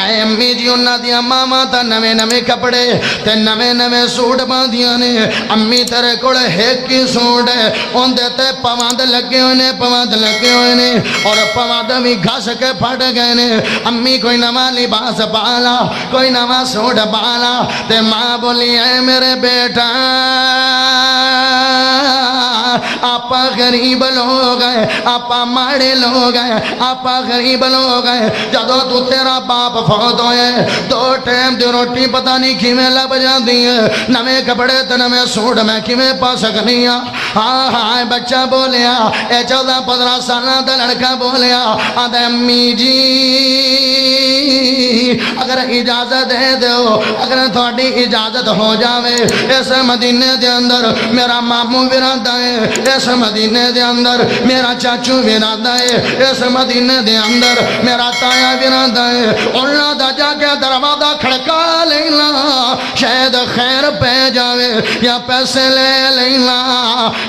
اے امی جی انہاں دیاں ماواں تا نویں نویں کپڑے تے نویں نویں سوٹ پاندیاں نے امی تیرے کول ایک ہی سوٹ ہے اوندے تے پوند لگے ہوئے نے پوند لگے ہوئے نے اور پوند بھی گھس کے پھٹ گئے نے امی کوئی نواں لباس پالا کوئی نواں سوٹ پالا تے ماں بولی اے میرے بیٹا آپا غریب لوگ ہیں آپا ماڑے لوگ ہیں آپا غریب لوگ ہیں جدو تو تیرا باپ فوت ہوئے دو ٹائم دی روٹی پتہ نہیں کیویں لب جاندی ہے نویں کپڑے تے نویں سوٹ میں کیویں پا سکنی ہاں ہاں ہاں بچہ بولیا اے 14-15 سالاں دا لڑکا بولیا آدھے امی جی اگر اجازت دے دو اگر تھوڑی اجازت ہو جاوے اس مدینے دے اندر میرا ماموں بھی رہتا ہے اس مدینے دے اندر میرا چاچو بھی رہتا ہے اس مدینے دے اندر میرا تایا بھی رہتا ہے انہاں دا جا کے دروازہ کھڑکا لینا شاید خیر پہ جاوے یا پیسے لے لینا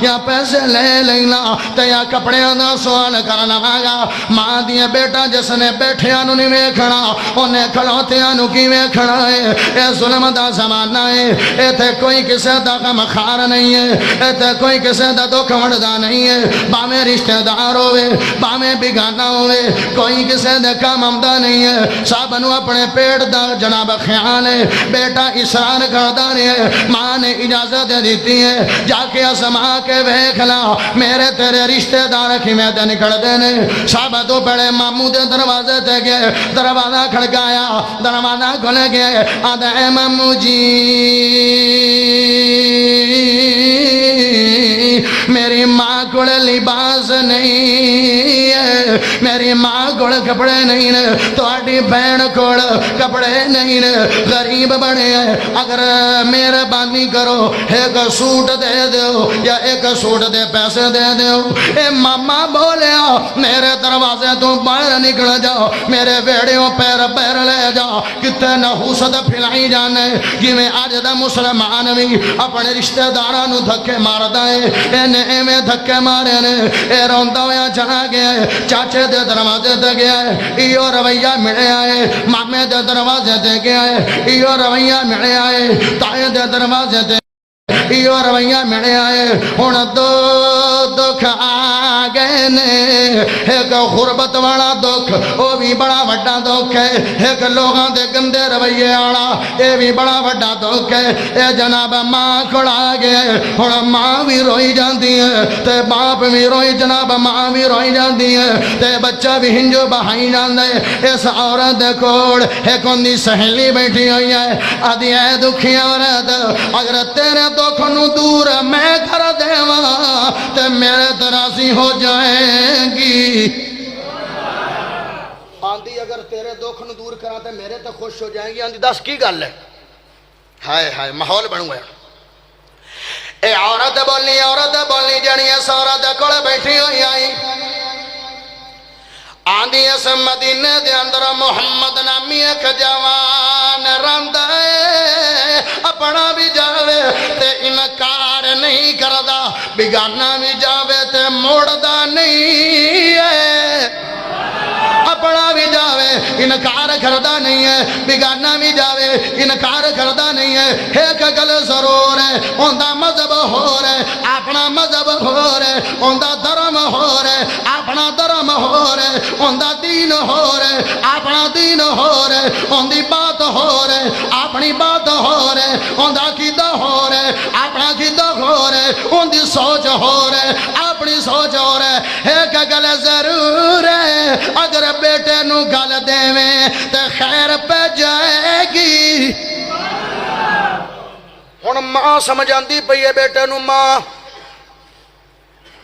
یا پیسے لے لینا تے یا کپڑے دا سوال کرنا مانگا ماں دیے بیٹا جس نے بیٹھے آنو نہیں ویکھنا انہیں کھڑوتے آنو کی ویکھنا ہے اے ظلم دا زمانہ ہے اے تے کوئی کسے دا غم خار نہیں ہے اے تے کوئی کسے دا دکھ وڑدا نہیں ہے باویں رشتہ دار ہوئے باویں بیگانہ ہوئے کوئی کسے دے کام آمدہ نہیں ہے سب نو اپنے پیٹ دا جناب خیال ہے بیٹا اصرار کردا نہیں ہے ماں نے اجازت دے دیتی ہے جا کے اسما کے ویکھلا میرے تیرے رشتہ دار کی میں تے نکل دینے سب تو بڑے ماموں دے دروازے تے گئے دروازہ کھڑکایا دروازہ کھل گئے آدھے اے ماموں جی میری ماں کول لباس نہیں ہے میری ماں کول کپڑے نہیں نے تہاڈی بہن کول کپڑے نہیں نے غریب بنے ہیں اگر مہربانی کرو ایک سوٹ دے دیو یا ایک سوٹ دے پیسے دے دیو اے ماما بولیا میرے دروازے تو باہر نکل جاؤ میرے ویڑیوں پیر پیر لے جاؤ کتے نحوست پھیلائی جانے جویں اج دا مسلمان بھی اپنے رشتہ داراں دھکے ماردا ہے اے میں دھکے مارے نے اے روندا ہویا چلا گیا ہے چاچے دے دروازے تے گیا ہے ایو رویہ ملیا ہے مامے دے دروازے تے گیا ہے ایو رویہ ملیا ہے تائے دے دروازے تے ایو رویہ ملیا ہے ہن دو دکھ آ گئے نے ایک غربت والا دکھ وہ بھی بڑا وڈا دکھ ہے ایک لوگاں دے گندے رویے والا اے بھی بڑا وڈا دکھ ہے اے جناب ماں کول آ گئے ہن ماں بھی روئی جاندی ہے تے باپ بھی روئی جناب ماں بھی روئی جاندی ہے تے بچہ بھی ہنجو بہائی جاندا ہے اس عورت دے کول ایک اندی سہیلی بیٹھی ہوئی ہے آدھی اے دکھی عورت اگر تیرے دکھ نو دور میں کر دیواں تے میرے تراسی ہو جائیں گی آندھی اگر تیرے دکھ نو دور کراں تے میرے تے خوش ہو جائیں گی آندھی دس کی گل ہے ہائے ہائے ماحول بنو ہے اے عورت بولنی جڑی اس عورت کول بیٹھی ہوئی آئی آندھی اس مدینے دے اندر محمد نامی ایک جوان رہندا ہے اپنا بھی جاوے تے انکار نہیں کردا بیگانہ بھی جاوے تے موڑدا نہیں ہے اپنا بھی جاوے انکار کردا نہیں ہے بیگانہ بھی جاوے انکار کردا نہیں ہے ایک گل ضرور ہے اوندا مذہب ہو رہے اپنا مذہب ہو رہے اوندا دھرم ہو رہے اپنا دھرم ہو رہے اوندا دین ہو رہے اپنا دین ہو رہے اوندی بات ہو رہے اپنی بات ہو رہے اوندا عقیدہ ہو رہے اپنا عقیدہ ہو رہے اوندی سوچ ہو رہے اپنی سوچ ہو رہے ایک گل ضرور ہے اگر بیٹے نو گل دیویں تے خیر پہ جائے گی ہن ماں سمجھاندی پئی ہے بیٹے نو ماں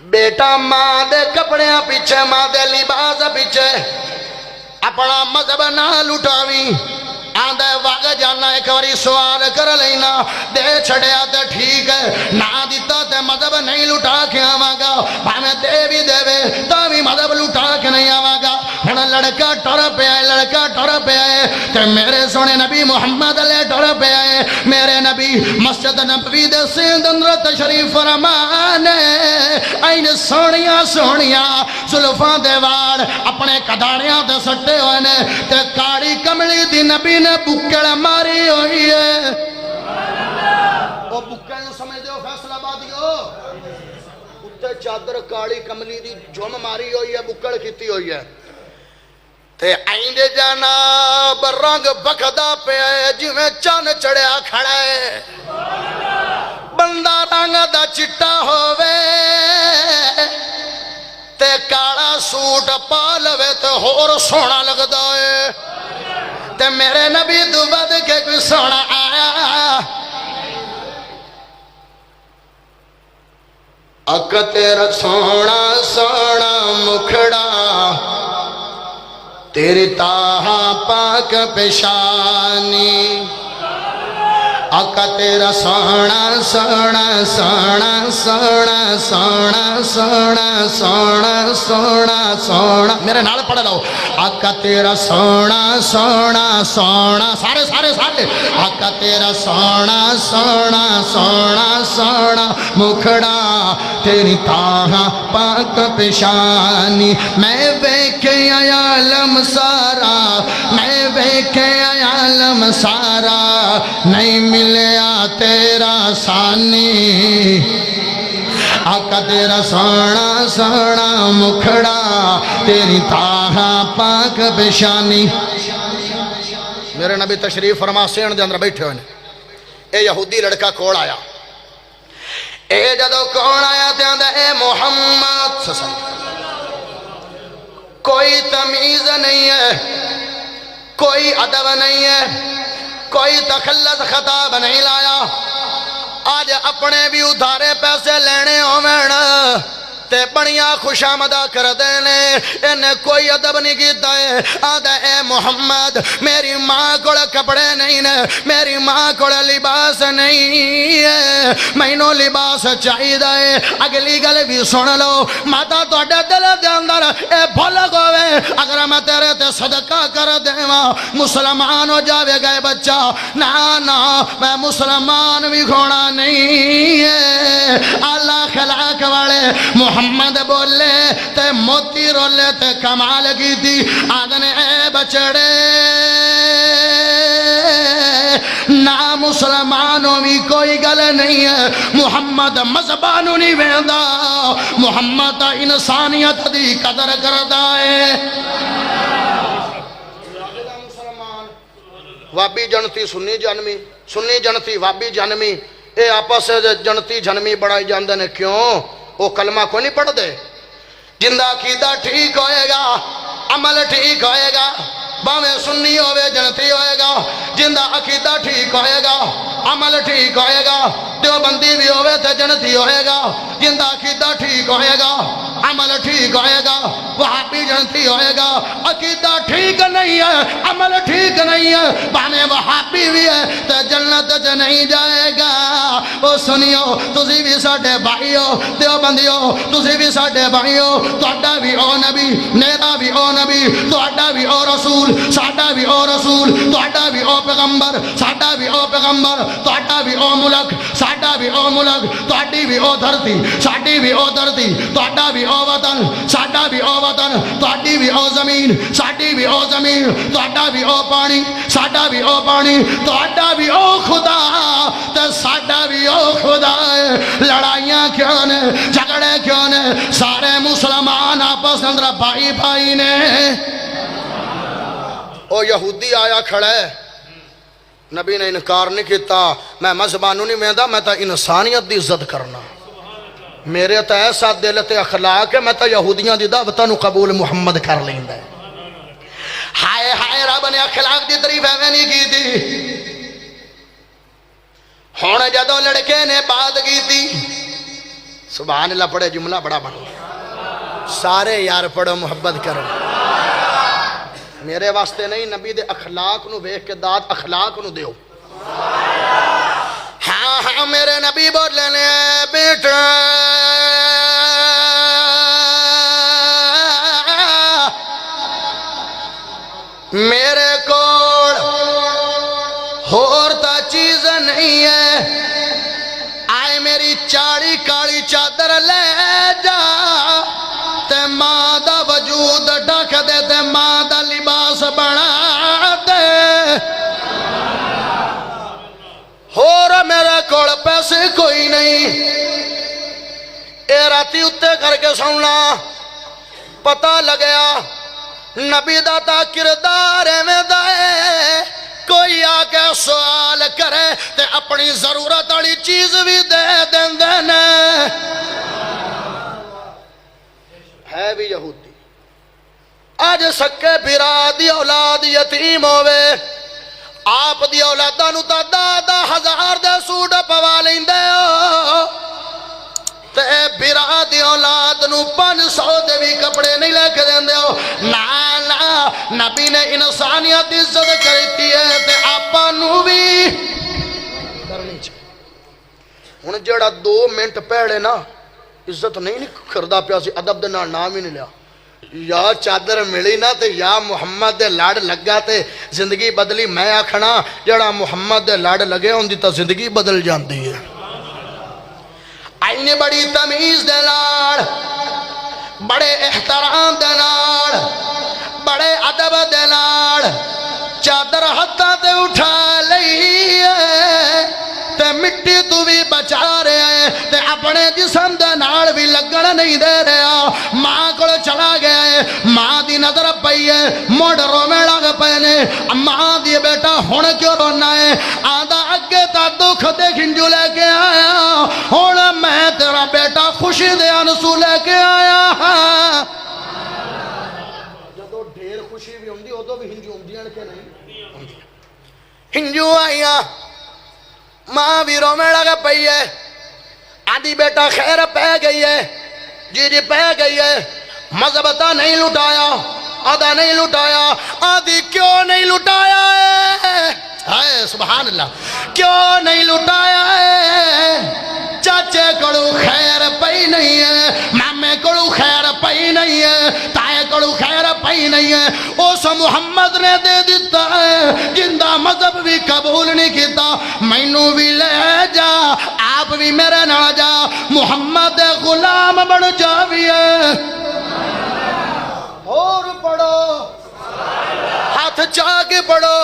بیٹا ماں دے کپڑیاں پیچھے ماں دے لباس پیچھے اپنا مذہب نہ لٹاویں آندھے واگ جانا ایک واری سوال کر لینا دے چھڑیا تے ٹھیک ہے نہ دیتا تے مذہب نہیں لٹا کے آواں گا ہمیں دے بھی دے وے تو بھی مذہب لٹا کے نہیں آواں گا ہن لڑکا ٹر پیا ہے لڑکا ٹر پیا ہے تے میرے سونے نبی محمد علیہ ٹر پیا ہے میرے نبی مسجد نبوی دے سیندھ اندر تشریف فرمانے این سونیاں سونیاں زلفاں دے وال اپنے کداریاں دے سٹے ہوئے نے تے کاڑی کملی دی نبی نے بکڑ ماری ہوئی ہے وہ بکڑ نو سمجھ دیو فیصلہ آبادیو اتے چادر کاڑی کملی دی جھم ماری ہوئی ہے بکڑ کیتی ہوئی ہے تے آئندے جناب رنگ بکھدا پہ ہے جویں چن چڑھیا کھڑا ہے بندہ رنگ دا چٹا ہووے تے کاڑا سوٹ پا لوے تے ہور سونا لگدا ہے تے میرے نبی تو ود کے کوئی سونا آیا اک تیرا سونا سونا مکھڑا تیری تاہا پاک پیشانی آقا تیرا سونا سونا سونا سونا سونا سونا سونا سونا سونا میرے نال پڑھ لو آقا تیرا سونا سونا سونا سارے سارے سارے آقا تیرا سونا سونا سونا سونا مکھڑا تیری تاہا پاک پیشانی میں ویکھے عالم سارا میں ویکھے عالم سارا نہیں ملیا تیرا ثانی آقا تیرا سونا سونا مکھڑا تیری تاہا پاک پیشانی میرے نبی تشریف فرما سین دے اندر بیٹھے ہوئے اے یہودی لڑکا کول آیا اے جدو کون آیا تے آندہ اے محمد کوئی تمیز نہیں ہے کوئی ادب نہیں ہے کوئی تخلص خطاب نہیں لایا آج اپنے بھی ادھارے پیسے لینے ہومین تے بڑیاں خوش آمدہ کر دینے انہیں کوئی ادب نہیں کیتا ہے آدھا اے محمد میری ماں کوڑ کپڑے نہیں نے میری ماں کوڑ لباس نہیں ہے مینوں لباس چاہی دائے اگلی گل بھی سن لو ماتا تو اڈے دل دے اندر اے بھول گوے اگر میں تیرے تے صدقہ کر دیواں مسلمان ہو جاوے گئے بچہ نا نا میں مسلمان بھی کھونا نہیں ہے اللہ خلاق والے محمد بولے تے موتی رولے تے کمال کی تھی آدھنے اے بچڑے نا مسلمانوں بھی کوئی گل نہیں ہے محمد مذہبانوں نہیں ویندہ محمد انسانیت دی قدر کردہ ہے وابی جنتی سنی جنتی وابی جنمی اے آپس جنتی جنمی بڑھائی جاندے نے کیوں وہ کلمہ کو نہیں پڑھ دے جندہ عقیدہ ٹھیک ہوئے گا عمل ٹھیک ہوئے گا باویں سنی ہوئے جنتی ہوئے گا جندہ عقیدہ ٹھیک ہوئے گا عمل ٹھیک ہوئے گا دیوبندی بھی ہوئے تھے جنتی ہوئے گا جندہ عقیدہ ٹھیک ہوئے گا عمل ٹھیک ہوئے گا وہابی جنتی ہوئے گا عقیدہ ٹھیک نہیں ہے عمل ٹھیک نہیں ہے باویں وہابی بھی ہے تو جنت سے نہیں جائے گا وہ سنیو تسی بھی ساڑھے بھائی ہو دیوبندی ہو تسی بھی ساڑھے بھائی ہو توڑا بھی او نبی میرا بھی او نبی توڑا بھی او رسول ساڑھا بھی او رسول توڑا بھی او پیغمبر ساڑھا بھی او پیغمبر توڑا بھی او ملک ساڑھا بھی او ملک توڑی بھی او دھرتی ساڑھی بھی او دھرتی توڑا بھی او وطن ساڑھا بھی او وطن توڑی بھی او زمین ساڑھی بھی او زمین توڑا بھی او پانی ساڑھا بھی او پانی توڑا بھی او خدا تو ساڑھا بھی او خدا ہے لڑائیاں کیوں نے جھگڑے کیوں نے سارے مسلمان آپس اندر بھائی بھائی نے او یہودی آیا کھڑا ہے نبی نے انکار نہیں کیتا میں مذہبانوں نہیں ویندا میں تا انسانیت دی عزت کرنا میرے تا ایسا دل تے اخلاق ہے میں تا یہودیاں دی دعوتاں نو قبول محمد کر لیندا ہے ہائے ہائے رب نے اخلاق دی تعریف ایویں نہیں کی تھی ہن جدوں لڑکے نے بات کی تھی سبحان اللہ پڑھے جملہ بڑا بڑا سارے یار پڑھو محبت کرو میرے واسطے نہیں نبی دے اخلاق نو بیخ کے داد اخلاق نو دیو ہاں ہاں میرے نبی بول لینے بیٹا میرے کول ہور تا چیز نہیں ہے، آئے میری چاڑی کالی چادر لے جا تے ماں دا وجود ڈھک دے تے ماں دا لباس بنا دے۔ ہور میرے کول پیسے کوئی نہیں، اے راتی اتے کر کے سننا پتہ لگیا نبی دا تا کردار میں دائے، کوئی آکے سوال کرے تے اپنی ضرورت والی چیز بھی دے دیں دینے۔ ہے بھی یہودی، آج سکے بھرا دی اولاد یتیم ہوئے، آپ دی اولادہ نو تا 10,000 دے سوٹ پوا لیندے ہو، تے بھرا دی اولاد نو 500 دے بھی کپڑے نہیں لے کے دیندے ہو۔ نا نبی نے انسانیت عزت کرتی ہے تے آپا نو بھی کرنی چاہیے۔ انہیں جڑا 2 منٹ پہلے نا عزت نہیں کردہ پیا سی، ادب دے نام ہی نہیں لیا، یا چادر ملی نا تے یا محمد دے لاڑ لگا تے زندگی بدلی۔ میں آکھنا جڑا محمد دے لاڑ لگے ہوں دی تا زندگی بدل جاندی ہے۔ آئینے بڑی تمیز دے لاڑ، بڑے احترام دے لاڑ، بڑے ادب دے لاڑ چادر ہتھا تے اٹھا لئیے تے مٹی تو بھی بچا رہے ہیں تے اپنے جسم دے نال بھی لگن نہیں دے رہا۔ ماں کو چلا گیا ہے، ماں دی نظر پئی ہے، موڑ رومے لگ پہنے، ماں دی بیٹا ہون کیوں رونا ہے؟ آدھا اگے تا دکھ دے گھنجو لے کے آیا، ہون میں تیرا بیٹا خوشی دے انسو لے کے آیا ہاں۔ جدو ڈھیر خوشی بھی ہوندی ہو تو بھی ہنجو ہوندی ہیں کہ نہیں؟ ہنجو آئیا، ماں بھی رومے لگا پئی ہے، آدھی بیٹا خیر پہ گئی ہے، جی پہ گئی ہے، مذہبتا نہیں لٹایا، آدھا نہیں لٹایا، آدھی کیوں نہیں لٹایا ہے؟ سبحان اللہ، کیوں نہیں لٹایا ہے؟ چاچے کڑو خیر پئی نہیں ہے، مامے کڑو خیر پئی نہیں ہے، تائے کڑو خیر پئی نہیں ہے، اس محمد نے دے دیتا ہے جندہ مذہب بھی قبول نہیں کیتا، مینو بھی لے جا، آپ بھی میرے نہ جا، محمد غلام بن جاویے۔ اور پڑھو، ہاتھ چاہ کے پڑھو،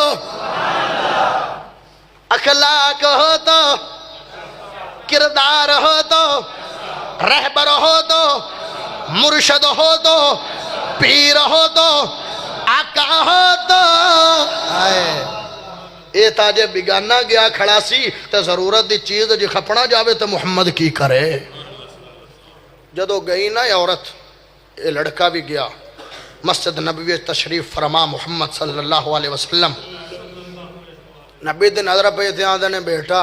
اخلاق ہو تو، کردار ہو تو، رہبر ہو تو، مرشد ہو تو، پیر ہو تو، آقا ہو تو، اے تاجے بگانا گیا کھڑا سی تے ضرورت دی چیز جی کھپنا جاوے تے محمد کی کرے۔ جدو گئی نا یہ عورت، یہ لڑکا بھی گیا مسجد نبوی تشریف فرما محمد صلی اللہ علیہ وسلم، نبی دن نظر پہ تھے آدھے نے بیٹا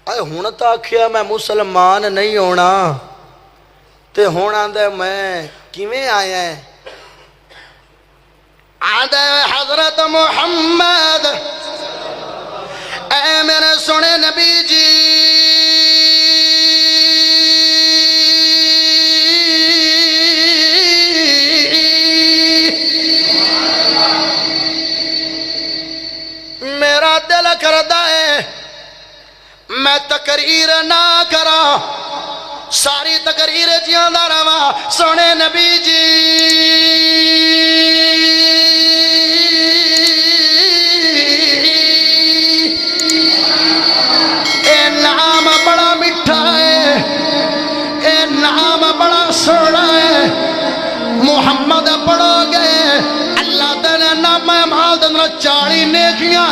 اے ہون تا کیا میں مسلمان نہیں ہونا تے ہون آدھے میں کیویں آیا ہے؟ آدھے حضرت محمد اے میرے سنے نبی جی، میرا دل کردہ ہے میں تقریر نہ کرا، ساری تقریر جیاندہ رہا سونے نبی جی، اے نام بڑا مٹھا ہے، اے نام بڑا سونا ہے، محمد پڑھو گے اللہ تیرے نام مال دن 40 نیکیاں